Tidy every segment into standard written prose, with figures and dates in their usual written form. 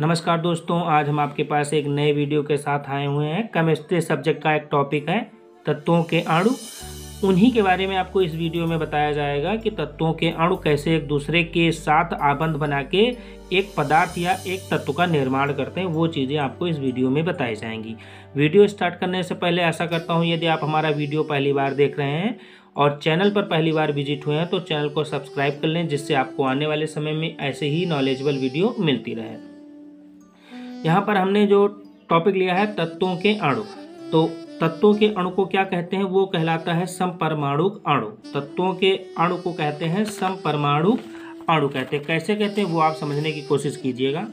नमस्कार दोस्तों, आज हम आपके पास एक नए वीडियो के साथ आए हुए हैं। केमिस्ट्री सब्जेक्ट का एक टॉपिक है तत्वों के अणु। उन्हीं के बारे में आपको इस वीडियो में बताया जाएगा कि तत्वों के अणु कैसे एक दूसरे के साथ आबंध बना के एक पदार्थ या एक तत्व का निर्माण करते हैं। वो चीज़ें आपको इस वीडियो में बताई जाएंगी। वीडियो स्टार्ट करने से पहले आशा करता हूँ यदि आप हमारा वीडियो पहली बार देख रहे हैं और चैनल पर पहली बार विजिट हुए हैं तो चैनल को सब्सक्राइब कर लें, जिससे आपको आने वाले समय में ऐसे ही नॉलेजेबल वीडियो मिलती रहे। यहाँ पर हमने जो टॉपिक लिया है तत्वों के अणु, तो तत्वों के अणु को क्या कहते हैं? वो कहलाता है समपरमाणुक अणु। तत्वों के अणु को कहते हैं समपरमाणुक अणु कहते हैं। कैसे कहते हैं वो आप समझने की कोशिश कीजिएगा।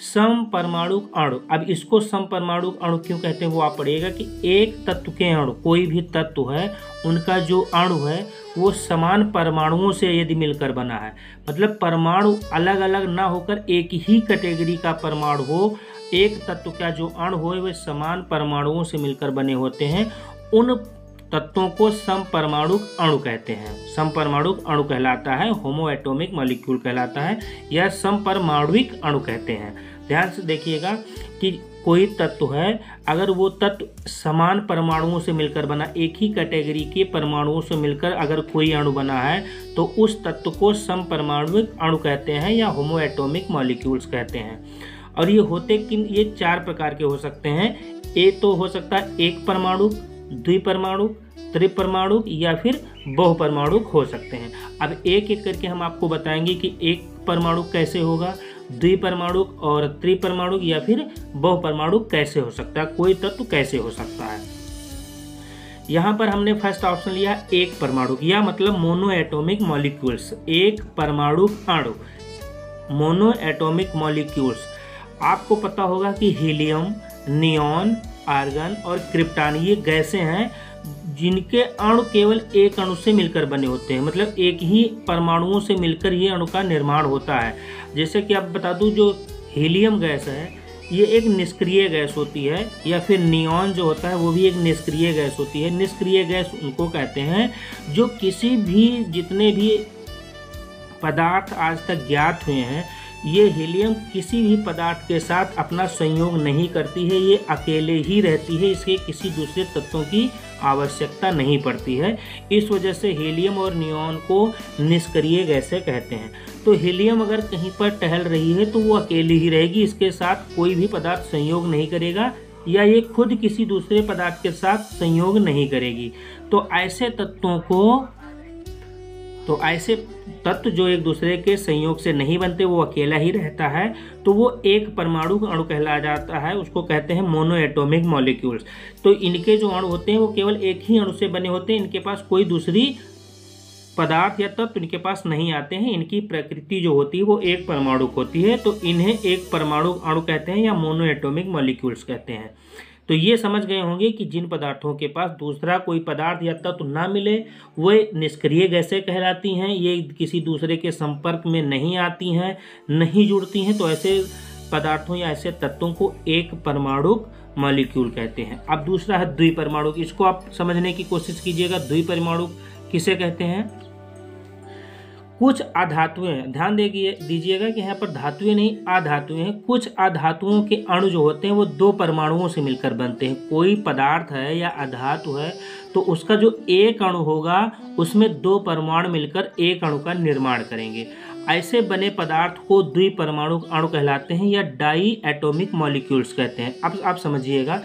समपरमाणुक अणु, अब इसको समपरमाणुक अणु क्यों कहते हैं वो आप पढ़िएगा कि एक तत्व के अणु, कोई भी तत्व है उनका जो अणु है वो समान परमाणुओं से यदि मिलकर बना है, मतलब परमाणु अलग अलग ना होकर एक ही कैटेगरी का परमाणु हो, एक तत्व का जो अणु हो वे समान परमाणुओं से मिलकर बने होते हैं, उन तत्वों को समपरमाणुक अणु कहते हैं। समपरमाणुक अणु कहलाता है, होमो एटॉमिक मॉलिक्यूल कहलाता है या समपरमाणुक अणु कहते हैं। ध्यान से देखिएगा कि कोई तत्व है, अगर वो तत्व समान परमाणुओं से मिलकर बना, एक ही कैटेगरी के परमाणुओं से मिलकर अगर कोई अणु बना है तो उस तत्व को समपरमाणुक अणु कहते हैं या होमो एटॉमिक मॉलिक्यूल्स कहते हैं। और ये होते किन, ये चार प्रकार के हो सकते हैं। ए तो हो सकता है एक परमाणुक, द्विपरमाणुक, त्रिपरमाणुक या फिर बहुपरमाणुक हो सकते हैं। अब एक एक करके हम आपको बताएंगे कि एक परमाणु कैसे होगा, द्विपरमाणुक और त्रिपरमाणुक या फिर बहुपरमाणुक कैसे हो सकता है, कोई तत्व कैसे हो सकता है। यहाँ पर हमने फर्स्ट ऑप्शन लिया एक परमाणु, या मतलब मोनो एटॉमिक मॉलिक्यूल्स, एक परमाणुक अणु, मोनो एटॉमिक मॉलिक्यूल्स। आपको पता होगा कि हीलियम, नियॉन, आर्गन और क्रिप्टॉन ये गैसें हैं जिनके अणु केवल एक अणु से मिलकर बने होते हैं, मतलब एक ही परमाणुओं से मिलकर ये अणु का निर्माण होता है। जैसे कि आप बता दूं, जो हीलियम गैस है ये एक निष्क्रिय गैस होती है, या फिर नियॉन जो होता है वो भी एक निष्क्रिय गैस होती है। निष्क्रिय गैस उनको कहते हैं जो किसी भी, जितने भी पदार्थ आज तक ज्ञात हुए हैं, ये हीलियम किसी भी पदार्थ के साथ अपना संयोग नहीं करती है, ये अकेले ही रहती है, इसके किसी दूसरे तत्वों की आवश्यकता नहीं पड़ती है। इस वजह से हीलियम और नियॉन को निष्क्रिय गैसें कहते हैं। तो हीलियम अगर कहीं पर टहल रही है तो वो अकेली ही रहेगी, इसके साथ कोई भी पदार्थ संयोग नहीं करेगा या ये खुद किसी दूसरे पदार्थ के साथ संयोग नहीं करेगी। तो ऐसे तत्व जो एक दूसरे के संयोग से नहीं बनते, वो अकेला ही रहता है, तो वो एक परमाणु अणु कहलाया जाता है, उसको कहते हैं मोनो एटॉमिक मॉलिक्यूल्स। तो इनके जो अणु होते हैं वो केवल एक ही अणु से बने होते हैं, इनके पास कोई दूसरी पदार्थ या तत्व इनके पास नहीं आते हैं। इनकी प्रकृति जो होती है वो एक परमाणु होती है, तो इन्हें एक परमाणु अणु कहते हैं या मोनो एटॉमिक मॉलिक्यूल्स कहते हैं। तो ये समझ गए होंगे कि जिन पदार्थों के पास दूसरा कोई पदार्थ या तत्व ना मिले वे निष्क्रिय गैसें कहलाती हैं, ये किसी दूसरे के संपर्क में नहीं आती हैं, नहीं जुड़ती हैं, तो ऐसे पदार्थों या ऐसे तत्वों को एक परमाणुक मॉलिक्यूल कहते हैं। अब दूसरा है द्विपरमाणुक, इसको आप समझने की कोशिश कीजिएगा। द्विपरमाणुक किसे कहते हैं? कुछ अधातुएं, ध्यान दीजिएगा कि यहाँ पर धातुएं नहीं अधातुएं हैं। कुछ अधातुओं के अणु जो होते हैं वो दो परमाणुओं से मिलकर बनते हैं। कोई पदार्थ है या अधातु है तो उसका जो एक अणु होगा उसमें दो परमाणु मिलकर एक अणु का निर्माण करेंगे। ऐसे बने पदार्थ को द्विपरमाणुक अणु कहलाते हैं या डाई एटॉमिक मॉलिक्यूल्स कहते हैं। अब आप समझिएगा,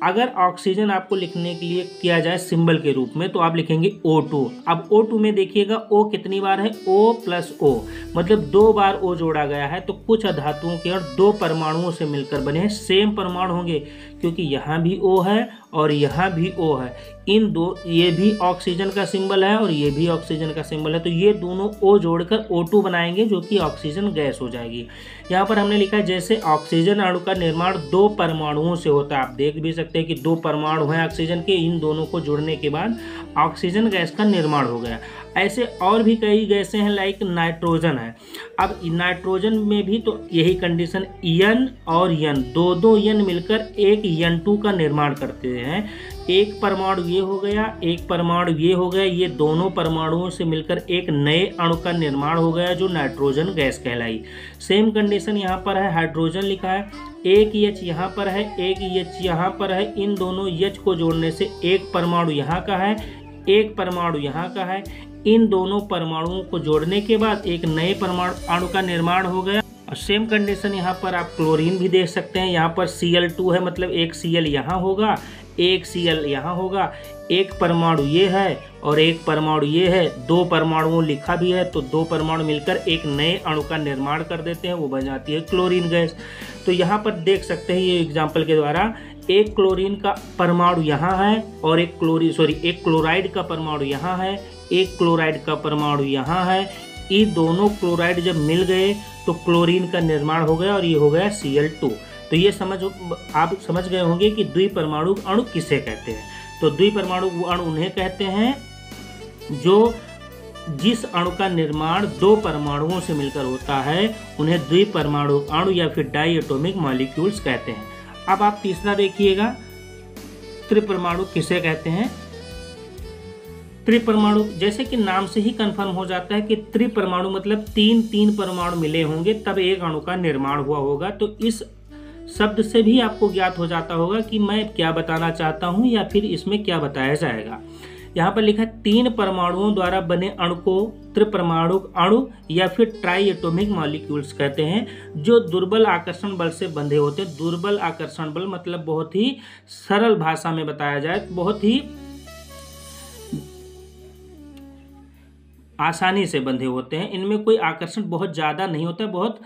अगर ऑक्सीजन आपको लिखने के लिए किया जाए सिंबल के रूप में तो आप लिखेंगे O2। अब O2 में देखिएगा O कितनी बार है, O+O, मतलब दो बार O जोड़ा गया है। तो कुछ धातुओं के अणु दो परमाणुओं से मिलकर बने हैं, सेम परमाणु होंगे क्योंकि यहाँ भी O है और यहाँ भी O है। इन दो, ये भी ऑक्सीजन का सिंबल है और ये भी ऑक्सीजन का सिंबल है, तो ये दोनों O जोड़कर O2 बनाएंगे जो कि ऑक्सीजन गैस हो जाएगी। यहाँ पर हमने लिखा है जैसे ऑक्सीजन अणु का निर्माण दो परमाणुओं से होता है। आप देख भी सकते हैं कि दो परमाणु हैं ऑक्सीजन के, इन दोनों को जुड़ने के बाद ऑक्सीजन गैस का निर्माण हो गया। ऐसे और भी कई गैसें हैं, लाइक नाइट्रोजन है। अब नाइट्रोजन में भी तो यही कंडीशन, N और N दो N मिलकर एक N2 का निर्माण करते हैं। एक परमाणु ये हो गया, एक परमाणु ये हो गया, ये दोनों परमाणुओं से मिलकर एक नए अणु का निर्माण हो गया जो नाइट्रोजन गैस कहलाई। सेम कंडीशन यहाँ पर है, हाइड्रोजन लिखा है, एक H यहाँ पर है, एक H यहाँ पर है, इन दोनों H को जोड़ने से एक परमाणु यहाँ का है, एक परमाणु यहाँ का है। इन दोनों परमाणुओं को जोड़ने के बाद एक नए परमाणु अणु का निर्माण हो गया। और सेम कंडीशन यहाँ पर आप क्लोरीन भी देख सकते हैं, यहाँ पर Cl2 है, मतलब एक Cl यहाँ होगा, एक Cl यहाँ होगा, एक परमाणु ये है और एक परमाणु ये है, दो परमाणुओं लिखा भी है, तो दो परमाणु मिलकर एक नए अणु का निर्माण कर देते हैं, वो बन जाती है क्लोरीन गैस। तो यहाँ पर देख सकते हैं ये एग्जाम्पल के द्वारा, एक क्लोरीन का परमाणु यहाँ है और एक क्लोराइड का परमाणु यहाँ है, एक क्लोराइड का परमाणु यहाँ है। ये दोनों क्लोराइड जब मिल गए तो क्लोरीन का निर्माण हो गया और ये हो गया Cl2। तो ये आप समझ गए होंगे कि द्विपरमाणु अणु किसे कहते हैं। तो द्विपरमाणु अणु उन्हें कहते हैं जिस अणु का निर्माण दो परमाणुओं से मिलकर होता है, उन्हें द्विपरमाणु अणु या फिर डाई एटॉमिक मॉलिक्यूल्स कहते हैं। अब आप तीसरा देखिएगा, त्रिपरमाणु किसे कहते हैं। त्रिपरमाणु, जैसे कि नाम से ही कंफर्म हो जाता है कि त्रिपरमाणु मतलब तीन परमाणु मिले होंगे तब एक अणु का निर्माण हुआ होगा। तो इस शब्द से भी आपको ज्ञात हो जाता होगा कि मैं क्या बताना चाहता हूं या फिर इसमें क्या बताया जाएगा। यहाँ पर लिखा है 3 परमाणुओं द्वारा बने अणु को त्रिपरमाणु अणु या फिर ट्राई एटॉमिक मॉलिक्यूल्स कहते हैं, जो दुर्बल आकर्षण बल से बंधे होते हैं। दुर्बल आकर्षण बल मतलब बहुत ही सरल भाषा में बताया जाए, बहुत ही आसानी से बंधे होते हैं। इनमें कोई आकर्षण बहुत ज़्यादा नहीं होता, बहुत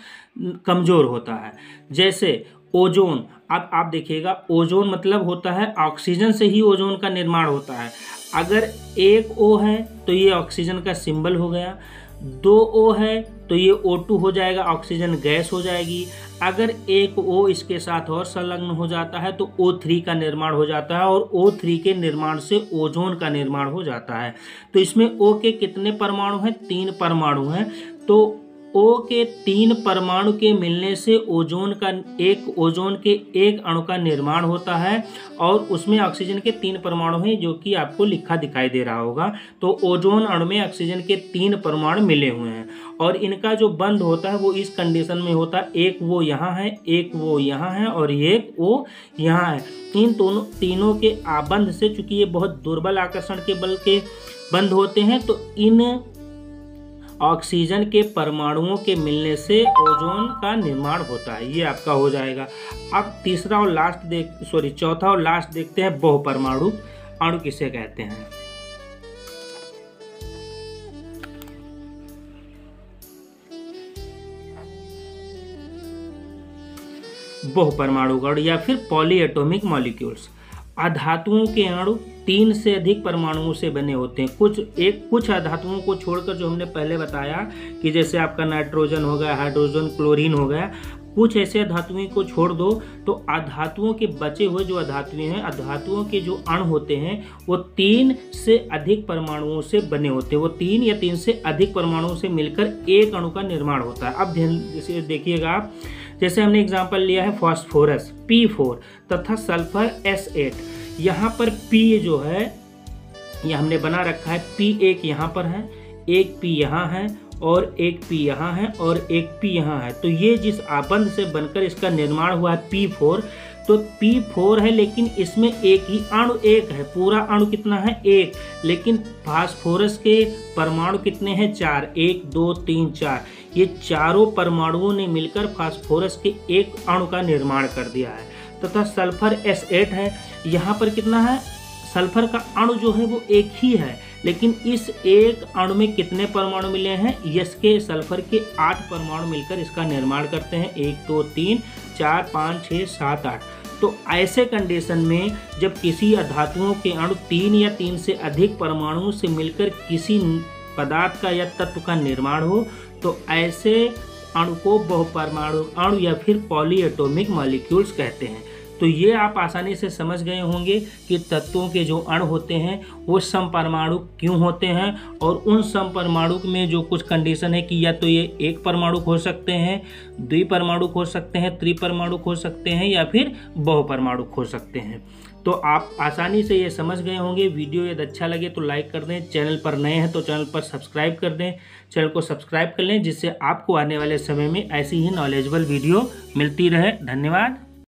कमज़ोर होता है। जैसे ओजोन, अब आप देखिएगा, ओजोन मतलब होता है ऑक्सीजन से ही ओजोन का निर्माण होता है। अगर एक O है तो ये ऑक्सीजन का सिंबल हो गया, 2 O है तो ये O2 हो जाएगा, ऑक्सीजन गैस हो जाएगी। अगर एक O इसके साथ और संलग्न हो जाता है तो O3 का निर्माण हो जाता है और O3 के निर्माण से ओजोन का निर्माण हो जाता है। तो इसमें O के कितने परमाणु हैं? 3 परमाणु हैं। तो O के 3 परमाणु के मिलने से ओजोन के एक अणु का निर्माण होता है और उसमें ऑक्सीजन के 3 परमाणु हैं, जो कि आपको लिखा दिखाई दे रहा होगा। तो ओजोन अणु में ऑक्सीजन के 3 परमाणु मिले हुए हैं और इनका जो बंध होता है वो इस कंडीशन में होता है, एक वो यहाँ है, एक वो यहाँ है और एक वो यहाँ है। इन तीनों के आबंध से, चूंकि ये बहुत दुर्बल आकर्षण के बल के बंध होते हैं, तो इन ऑक्सीजन के परमाणुओं के मिलने से ओजोन का निर्माण होता है। ये आपका हो जाएगा। अब चौथा और लास्ट देखते हैं, बहुपरमाणु अणु किसे कहते हैं। बहुपरमाणु अणु या फिर पॉली एटॉमिक मॉलिक्यूल्स। अधातुओं के अणु 3 से अधिक परमाणुओं से बने होते हैं। कुछ अधातुओं को छोड़कर, जो हमने पहले बताया कि जैसे आपका नाइट्रोजन हो गया, हाइड्रोजन, क्लोरीन हो गया, कुछ ऐसे धातुओं को छोड़ दो तो अधातुओं के बचे हुए जो अधातुएं हैं, अधातुओं के जो अणु होते हैं वो 3 से अधिक परमाणुओं से बने होते हैं। वो 3 या 3 से अधिक परमाणुओं से मिलकर एक अणु का निर्माण होता है। अब ध्यान से देखिएगा आप, जैसे हमने एग्जाम्पल लिया है फास्फोरस P4 तथा सल्फर S8। यहाँ पर P जो है ये हमने बना रखा है, P एक यहाँ पर है, एक P यहाँ है और एक P यहाँ है और एक P यहाँ है। तो ये जिस आबंध से बनकर इसका निर्माण हुआ है P4, तो P4 है लेकिन इसमें एक ही अणु एक है। पूरा अणु कितना है? 1। लेकिन फास्फोरस के परमाणु कितने हैं? 4। 1 2 3 4। ये चारों परमाणुओं ने मिलकर फास्फोरस के एक अणु का निर्माण कर दिया है। तथा सल्फर S8 है, यहाँ पर कितना है? सल्फर का अणु जो है वो एक ही है, लेकिन इस एक अणु में कितने परमाणु मिले हैं? इसके सल्फर के 8 परमाणु मिलकर इसका निर्माण करते हैं। 1 2 3 4 5 6 7 8। तो ऐसे कंडीशन में जब किसी धातुओं के अणु 3 या 3 से अधिक परमाणुओं से मिलकर किसी पदार्थ का या तत्व का निर्माण हो, तो ऐसे अणु को बहुपरमाणु अणु या फिर पॉली एटॉमिक मॉलिक्यूल्स कहते हैं। तो ये आप आसानी से समझ गए होंगे कि तत्वों के जो अणु होते हैं वो समपरमाणु क्यों होते हैं, और उन समपरमाणु में जो कुछ कंडीशन है कि या तो ये एक परमाणु हो सकते हैं, द्विपरमाणु हो सकते हैं, त्रिपरमाणु हो सकते हैं, या फिर बहुपरमाणु हो सकते हैं। तो आप आसानी से ये समझ गए होंगे। वीडियो यदि अच्छा लगे तो लाइक कर दें, चैनल पर नए हैं तो चैनल पर सब्सक्राइब कर दें, चैनल को सब्सक्राइब कर लें, जिससे आपको आने वाले समय में ऐसी ही नॉलेजेबल वीडियो मिलती रहे। धन्यवाद।